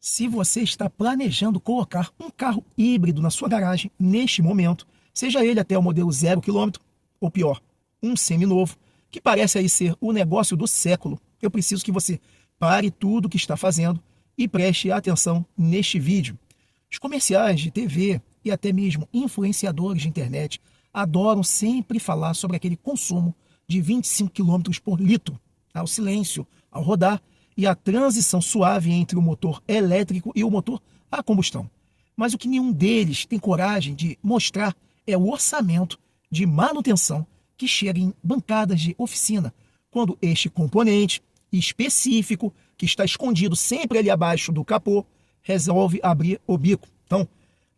Se você está planejando colocar um carro híbrido na sua garagem neste momento, seja ele até o modelo 0 km, ou pior, um seminovo, que parece aí ser o negócio do século, eu preciso que você pare tudo o que está fazendo e preste atenção neste vídeo. Os comerciais de TV e até mesmo influenciadores de internet adoram sempre falar sobre aquele consumo de 25 km por litro, ao silêncio, ao rodar, e a transição suave entre o motor elétrico e o motor a combustão. Mas o que nenhum deles tem coragem de mostrar é o orçamento de manutenção que chega em bancadas de oficina, quando este componente específico, que está escondido sempre ali abaixo do capô, resolve abrir o bico. Então,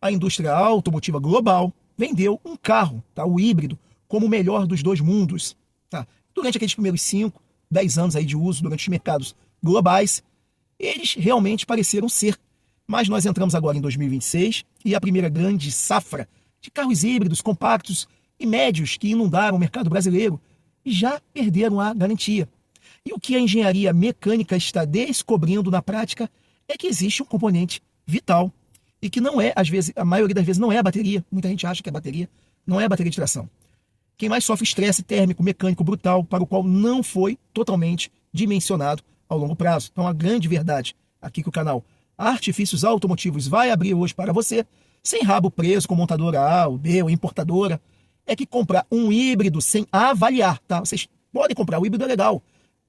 a indústria automotiva global vendeu um carro, tá, o híbrido, como o melhor dos dois mundos. Tá? Durante aqueles primeiros 5, 10 anos aí de uso, durante os mercados globais, eles realmente pareceram ser. Mas nós entramos agora em 2026 e a primeira grande safra de carros híbridos, compactos e médios que inundaram o mercado brasileiro já perderam a garantia. E o que a engenharia mecânica está descobrindo na prática é que existe um componente vital e que não é, às vezes, a maioria das vezes não é a bateria. Muita gente acha que é a bateria, não é a bateria de tração. Quem mais sofre estresse térmico mecânico brutal, para o qual não foi totalmente dimensionado ao longo prazo. Então, a grande verdade aqui que o canal Artifícios Automotivos vai abrir hoje para você, sem rabo preso com montadora A ou B ou importadora, é que comprar um híbrido sem avaliar, tá? Vocês podem comprar, o híbrido é legal.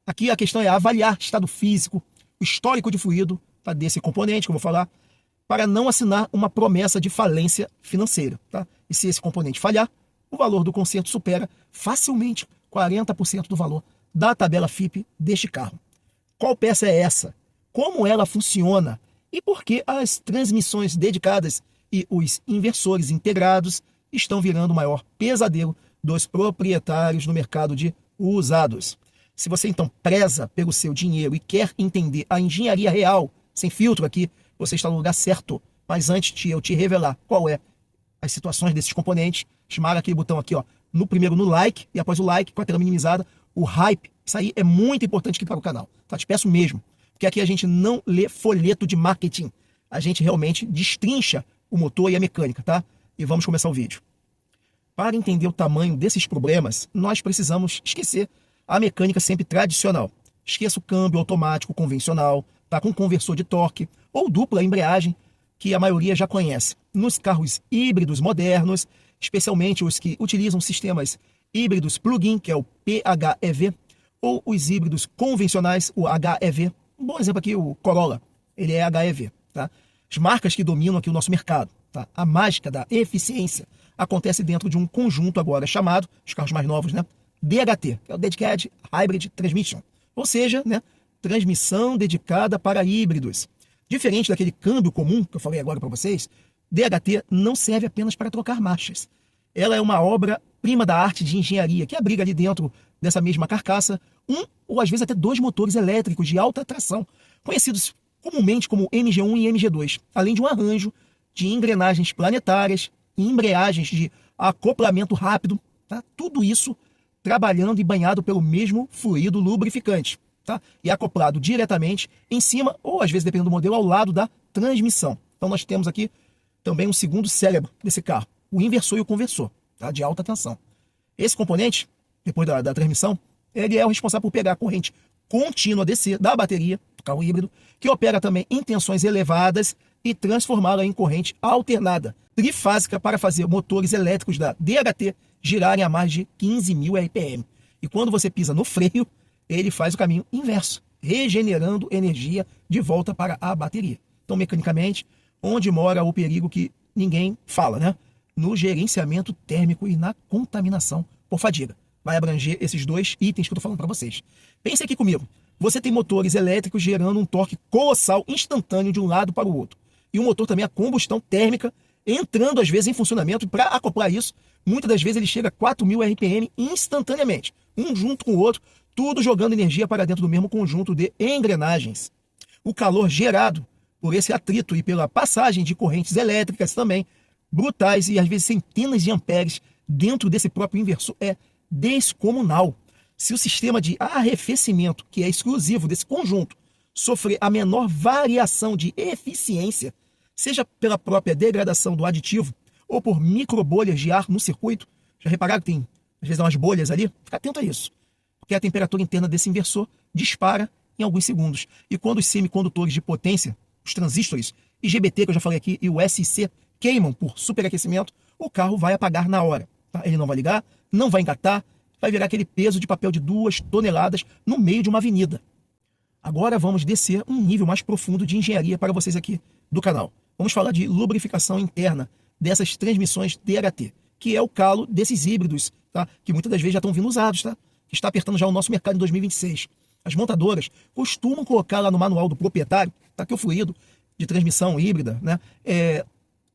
Aqui a questão é avaliar estado físico, o histórico de fluido, tá, desse componente que eu vou falar, para não assinar uma promessa de falência financeira. Tá? E se esse componente falhar, o valor do conserto supera facilmente 40% do valor da tabela FIPE deste carro. Qual peça é essa? Como ela funciona? E por que as transmissões dedicadas e os inversores integrados estão virando o maior pesadelo dos proprietários no mercado de usados? Se você então preza pelo seu dinheiro e quer entender a engenharia real, sem filtro aqui, você está no lugar certo. Mas antes de eu te revelar qual é as situações desses componentes, esmaga aquele botão aqui, ó, primeiro no like, e após o like, com a tela minimizada, o hype. Isso aí é muito importante aqui para o canal. Tá? Te peço mesmo. Porque aqui a gente não lê folheto de marketing. A gente realmente destrincha o motor e a mecânica, tá? E vamos começar o vídeo. Para entender o tamanho desses problemas, nós precisamos esquecer a mecânica sempre tradicional. Esqueça o câmbio automático convencional, tá, com conversor de torque ou dupla embreagem, que a maioria já conhece. Nos carros híbridos modernos, especialmente os que utilizam sistemas híbridos plug-in, que é o PHEV, ou os híbridos convencionais, o HEV. Um bom exemplo aqui, o Corolla, ele é HEV. Tá? As marcas que dominam aqui o nosso mercado. Tá? A mágica da eficiência acontece dentro de um conjunto agora chamado, os carros mais novos, né? DHT, que é o Dedicated Hybrid Transmission, ou seja, né, transmissão dedicada para híbridos. Diferente daquele câmbio comum que eu falei agora para vocês, DHT não serve apenas para trocar marchas. Ela é uma obra-prima da arte de engenharia que abriga ali dentro dessa mesma carcaça um ou às vezes até dois motores elétricos de alta tração, conhecidos comumente como MG1 e MG2, além de um arranjo de engrenagens planetárias e embreagens de acoplamento rápido, tá? Tudo isso trabalhando e banhado pelo mesmo fluido lubrificante, tá? E acoplado diretamente em cima, ou às vezes, dependendo do modelo, ao lado da transmissão. Então nós temos aqui também um segundo cérebro desse carro, o inversor e o conversor, tá? De alta tensão. Esse componente, depois da transmissão, ele é o responsável por pegar a corrente contínua DC da bateria do carro híbrido, que opera também em tensões elevadas e transformá-la em corrente alternada, trifásica, para fazer motores elétricos da DHT girarem a mais de 15.000 RPM. E quando você pisa no freio, ele faz o caminho inverso, regenerando energia de volta para a bateria. Então, mecanicamente, onde mora o perigo que ninguém fala, né? No gerenciamento térmico e na contaminação por fadiga. Vai abranger esses dois itens que eu estou falando para vocês. Pense aqui comigo. Você tem motores elétricos gerando um torque colossal instantâneo de um lado para o outro. E o motor também a combustão térmica entrando às vezes em funcionamento, e para acoplar isso, muitas das vezes ele chega a 4.000 RPM instantaneamente, um junto com o outro, tudo jogando energia para dentro do mesmo conjunto de engrenagens. O calor gerado por esse atrito e pela passagem de correntes elétricas também, brutais e às vezes centenas de amperes dentro desse próprio inversor, é descomunal. Se o sistema de arrefecimento, que é exclusivo desse conjunto, sofrer a menor variação de eficiência, seja pela própria degradação do aditivo ou por microbolhas de ar no circuito, já repararam que tem, às vezes, umas bolhas ali? Fica atento a isso, porque a temperatura interna desse inversor dispara em alguns segundos. E quando os semicondutores de potência, os transistores, IGBT, que eu já falei aqui, e o SiC, queimam por superaquecimento, o carro vai apagar na hora. Tá? Ele não vai ligar, não vai engatar, vai virar aquele peso de papel de 2 toneladas no meio de uma avenida. Agora vamos descer um nível mais profundo de engenharia para vocês aqui do canal. Vamos falar de lubrificação interna dessas transmissões DHT, que é o calo desses híbridos, tá? Que muitas das vezes já estão vindo usados, tá? Que está apertando já o nosso mercado em 2026. As montadoras costumam colocar lá no manual do proprietário, tá? Que o fluido de transmissão híbrida, né? É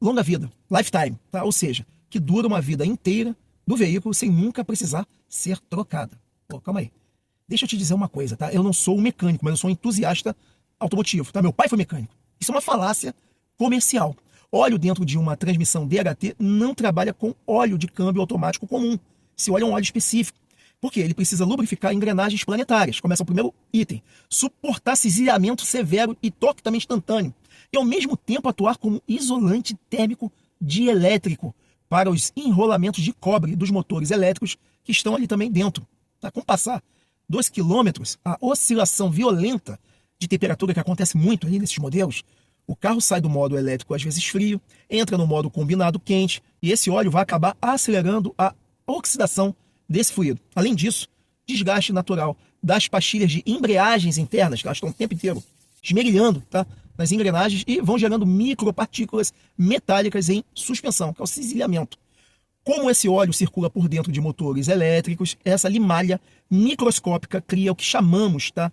longa vida, lifetime, tá? Ou seja, que dura uma vida inteira do veículo sem nunca precisar ser trocada. Pô, calma aí. Deixa eu te dizer uma coisa, tá? Eu não sou um mecânico, mas eu sou um entusiasta automotivo, tá? Meu pai foi mecânico. Isso é uma falácia comercial. Óleo dentro de uma transmissão DHT não trabalha com óleo de câmbio automático comum. Esse óleo é um óleo específico. Porque ele precisa lubrificar engrenagens planetárias. Começa o primeiro item. Suportar cisalhamento severo e torque também instantâneo. E ao mesmo tempo atuar como isolante térmico dielétrico para os enrolamentos de cobre dos motores elétricos que estão ali também dentro. Tá? Com o passar 2 km, a oscilação violenta de temperatura que acontece muito ali nesses modelos, o carro sai do modo elétrico às vezes frio, entra no modo combinado quente, e esse óleo vai acabar acelerando a oxidação desse fluido. Além disso, desgaste natural das pastilhas de embreagens internas, que elas estão o tempo inteiro esmerilhando, tá? Nas engrenagens e vão gerando micropartículas metálicas em suspensão, que é o cisalhamento. Como esse óleo circula por dentro de motores elétricos, essa limalha microscópica cria o que chamamos, tá?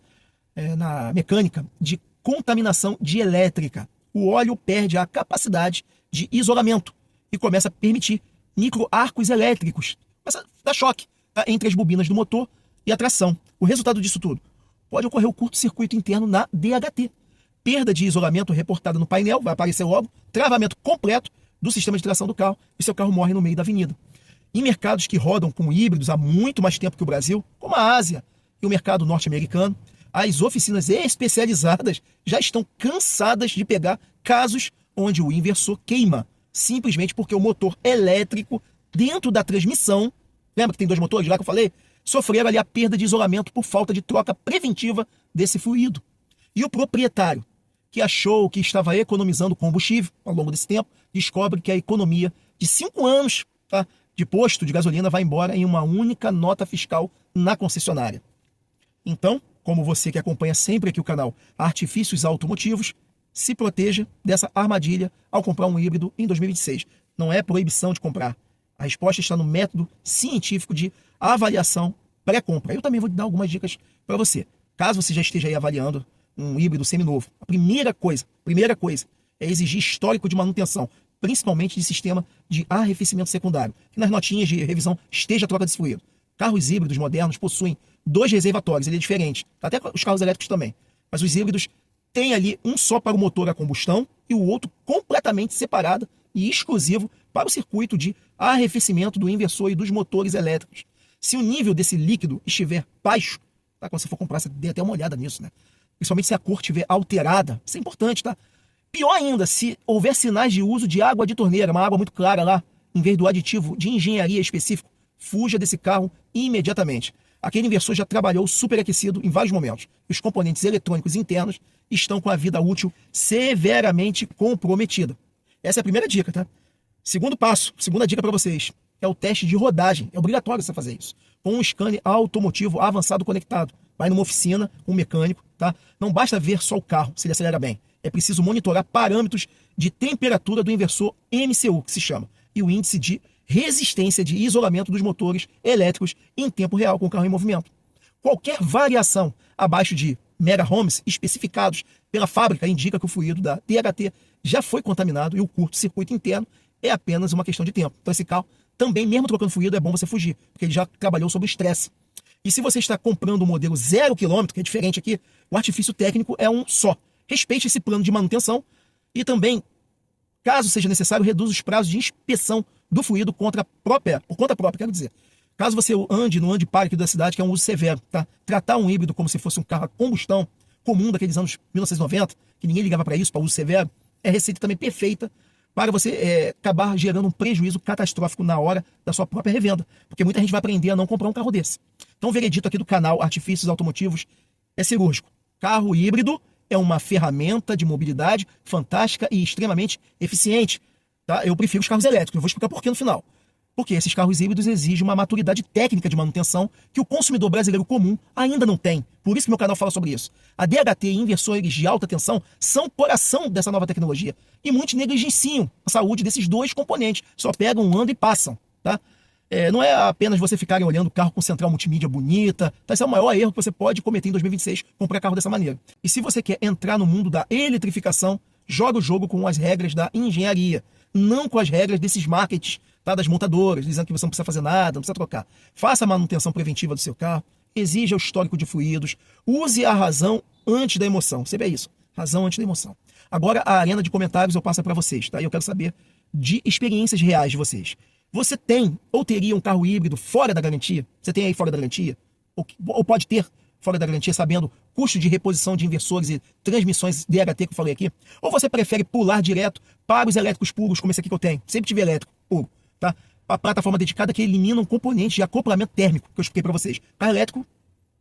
Na mecânica, de contaminação dielétrica. O óleo perde a capacidade de isolamento e começa a permitir microarcos elétricos. Começa a dar choque, tá? Entre as bobinas do motor e a tração. O resultado disso tudo? Pode ocorrer o curto-circuito interno na DHT. Perda de isolamento reportada no painel, vai aparecer logo, travamento completo do sistema de tração do carro e seu carro morre no meio da avenida. Em mercados que rodam com híbridos há muito mais tempo que o Brasil, como a Ásia e o mercado norte-americano, as oficinas especializadas já estão cansadas de pegar casos onde o inversor queima, simplesmente porque o motor elétrico dentro da transmissão, lembra que tem 2 motores lá que eu falei? Sofreram ali a perda de isolamento por falta de troca preventiva desse fluido. E o proprietário, que achou que estava economizando combustível ao longo desse tempo, descobre que a economia de 5 anos, tá, de posto de gasolina vai embora em uma única nota fiscal na concessionária. Então, como você que acompanha sempre aqui o canal Artifícios Automotivos, se proteja dessa armadilha ao comprar um híbrido em 2026. Não é proibição de comprar. A resposta está no método científico de avaliação pré-compra. Eu também vou te dar algumas dicas para você. Caso você já esteja aí avaliando um híbrido seminovo, a primeira coisa é exigir histórico de manutenção, principalmente de sistema de arrefecimento secundário, que nas notinhas de revisão esteja a troca desse fluido. Carros híbridos modernos possuem 2 reservatórios, ele é diferente, até os carros elétricos também, mas os híbridos têm ali um só para o motor a combustão e o outro completamente separado e exclusivo para o circuito de arrefecimento do inversor e dos motores elétricos. Se o nível desse líquido estiver baixo, tá? Quando você for comprar, você dê até uma olhada nisso, né? Principalmente se a cor estiver alterada, isso é importante, tá? Pior ainda, se houver sinais de uso de água de torneira, uma água muito clara lá, em vez do aditivo de engenharia específico, fuja desse carro imediatamente. Aquele inversor já trabalhou superaquecido em vários momentos. Os componentes eletrônicos internos estão com a vida útil severamente comprometida. Essa é a primeira dica, tá? Segundo passo, segunda dica para vocês, é o teste de rodagem. É obrigatório você fazer isso. Com um scanner automotivo avançado conectado. Vai numa oficina, um mecânico, tá? Não basta ver só o carro, se ele acelera bem. É preciso monitorar parâmetros de temperatura do inversor MCU, que se chama, e o índice de resistência de isolamento dos motores elétricos em tempo real com o carro em movimento. Qualquer variação abaixo de megaohms especificados pela fábrica indica que o fluido da DHT já foi contaminado e o curto-circuito interno é apenas uma questão de tempo. Então esse carro também, mesmo trocando fluido, é bom você fugir, porque ele já trabalhou sob estresse. E se você está comprando um modelo 0 km, que é diferente aqui, o artifício técnico é um só. Respeite esse plano de manutenção e também, caso seja necessário, reduz os prazos de inspeção do fluido por conta própria, quero dizer. Caso você ande no ande par aqui da cidade, que é um uso severo, tá? Tratar um híbrido como se fosse um carro a combustão, comum daqueles anos 1990, que ninguém ligava para isso, para uso severo, é a receita também perfeita para você acabar gerando um prejuízo catastrófico na hora da sua própria revenda. Porque muita gente vai aprender a não comprar um carro desse. Então o veredito aqui do canal Artifícios Automotivos é cirúrgico. Carro híbrido é uma ferramenta de mobilidade fantástica e extremamente eficiente. Tá? Eu prefiro os carros elétricos. Eu vou explicar por que no final. Porque esses carros híbridos exigem uma maturidade técnica de manutenção que o consumidor brasileiro comum ainda não tem. Por isso que meu canal fala sobre isso. A DHT e inversores de alta tensão são o coração dessa nova tecnologia. E muitos negligenciam a saúde desses dois componentes. Só pegam, andam e passam. Tá? Não é apenas você ficarem olhando o carro com central multimídia bonita. Tá? Esse é o maior erro que você pode cometer em 2026, comprar carro dessa maneira. E se você quer entrar no mundo da eletrificação, joga o jogo com as regras da engenharia. Não com as regras desses markets, tá, das montadoras, dizendo que você não precisa fazer nada, não precisa trocar. Faça a manutenção preventiva do seu carro, exija o histórico de fluidos, use a razão antes da emoção. Você vê isso, razão antes da emoção. Agora a arena de comentários eu passo para vocês, tá? Eu quero saber de experiências reais de vocês. Você tem ou teria um carro híbrido fora da garantia? Você tem aí fora da garantia? Ou pode ter fora da garantia, sabendo custo de reposição de inversores e transmissões DHT que eu falei aqui? Ou você prefere pular direto para os elétricos puros, como esse aqui que eu tenho? Sempre tive elétrico puro, tá? A plataforma dedicada que elimina um componente de acoplamento térmico, que eu expliquei para vocês. Carro elétrico,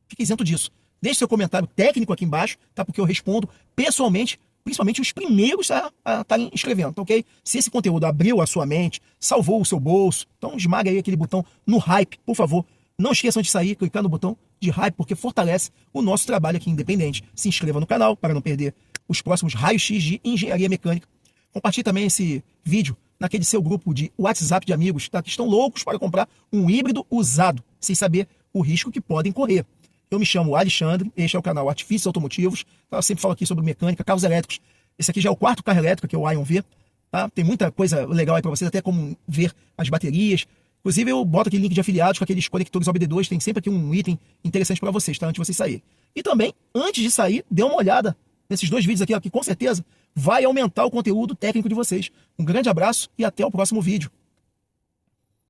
fica isento disso. Deixe seu comentário técnico aqui embaixo, tá? Porque eu respondo pessoalmente, principalmente os primeiros a estarem escrevendo, tá ok? Se esse conteúdo abriu a sua mente, salvou o seu bolso, então esmaga aí aquele botão no hype, por favor. Não esqueçam de sair, clicar no botão de hype, porque fortalece o nosso trabalho aqui independente. Se inscreva no canal para não perder os próximos raios-x de engenharia mecânica. Compartilhe também esse vídeo naquele seu grupo de WhatsApp de amigos, tá? Que estão loucos para comprar um híbrido usado, sem saber o risco que podem correr. Eu me chamo Alexandre, este é o canal Artifícios Automotivos. Tá? Eu sempre falo aqui sobre mecânica, carros elétricos. Esse aqui já é o quarto carro elétrico, que é o Ion V. Tá? Tem muita coisa legal aí para vocês, até como ver as baterias. Inclusive, eu boto aquele link de afiliados com aqueles conectores OBD2. Tem sempre aqui um item interessante para vocês, tá? Antes de vocês saírem. E também, antes de sair, dê uma olhada nesses dois vídeos aqui, ó, que com certeza vai aumentar o conteúdo técnico de vocês. Um grande abraço e até o próximo vídeo.